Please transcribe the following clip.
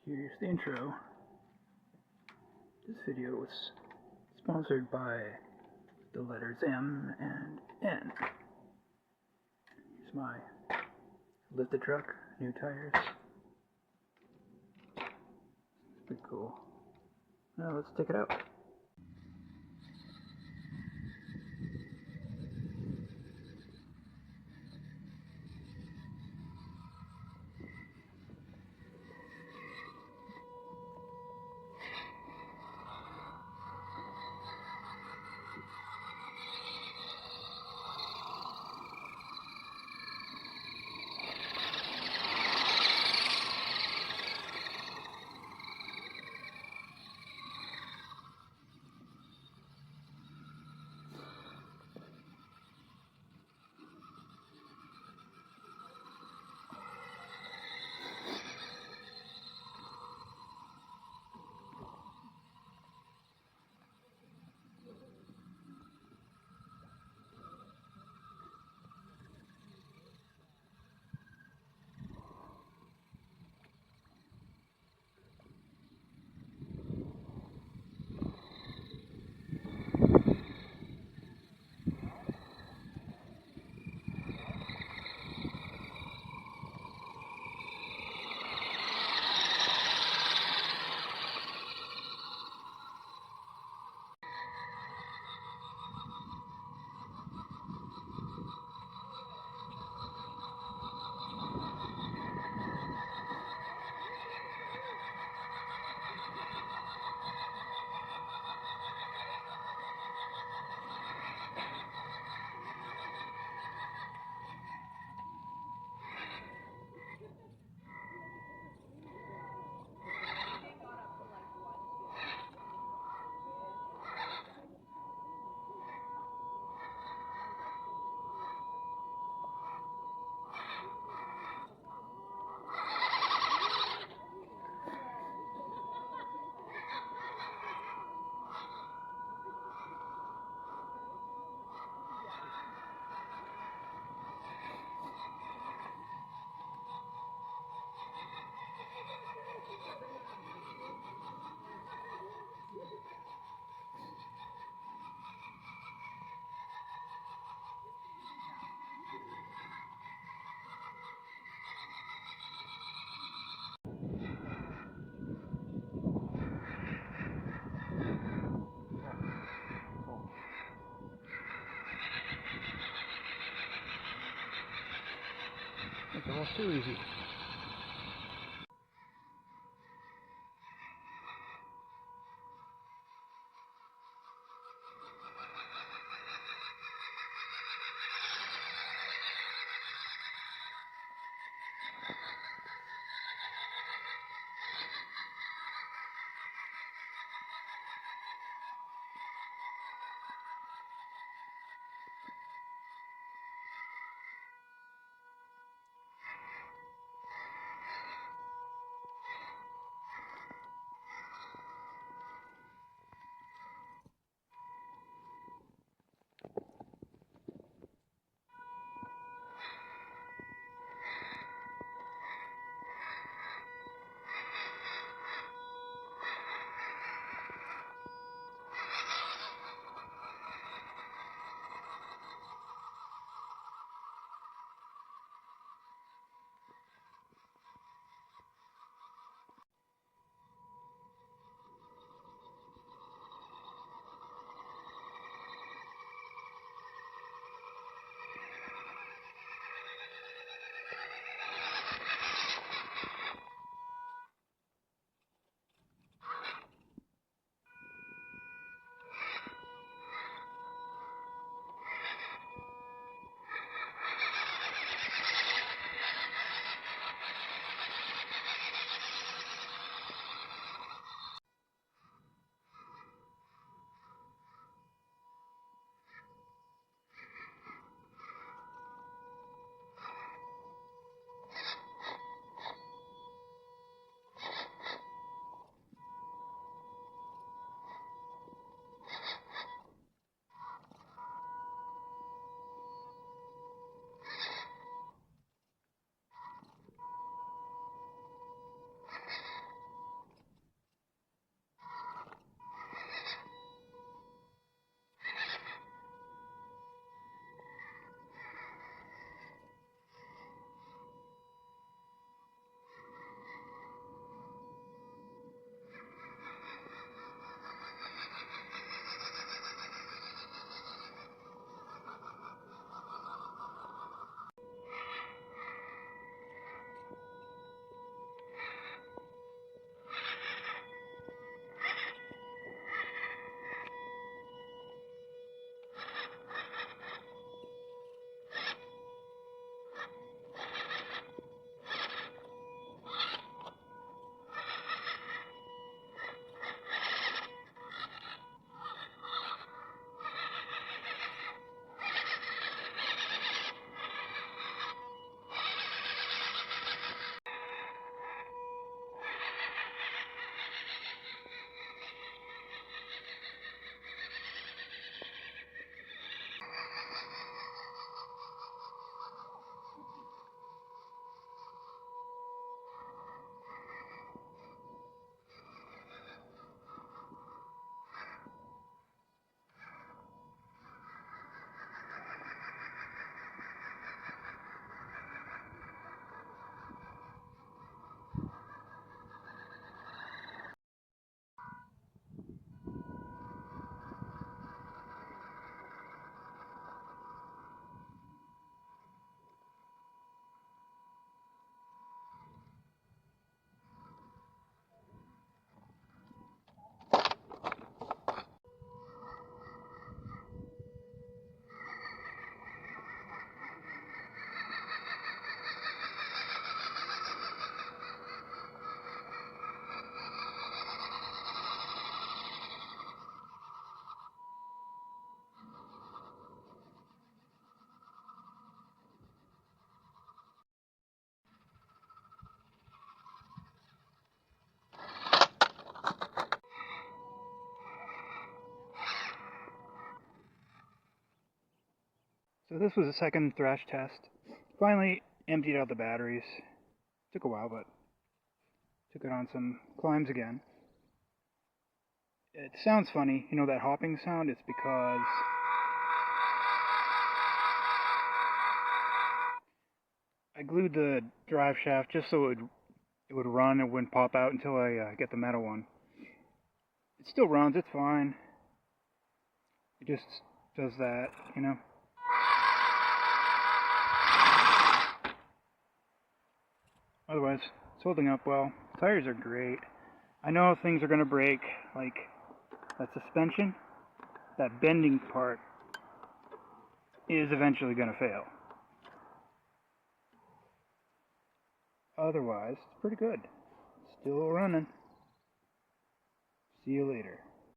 Here's the intro. This video was sponsored by the letters M and N. Here's my lift the truck, new tires. Pretty cool. Now let's take it out. It's almost too easy. So this was a second thrash test. Finally emptied out the batteries. Took a while, but took it on some climbs again. It sounds funny, you know that hopping sound? It's because I glued the drive shaft just so it would run. It wouldn't pop out until I get the metal one. It still runs, it's fine. It just does that, you know. Otherwise, it's holding up well. Tires are great. I know things are going to break, like that suspension, that bending part is eventually going to fail. Otherwise, it's pretty good. Still running. See you later.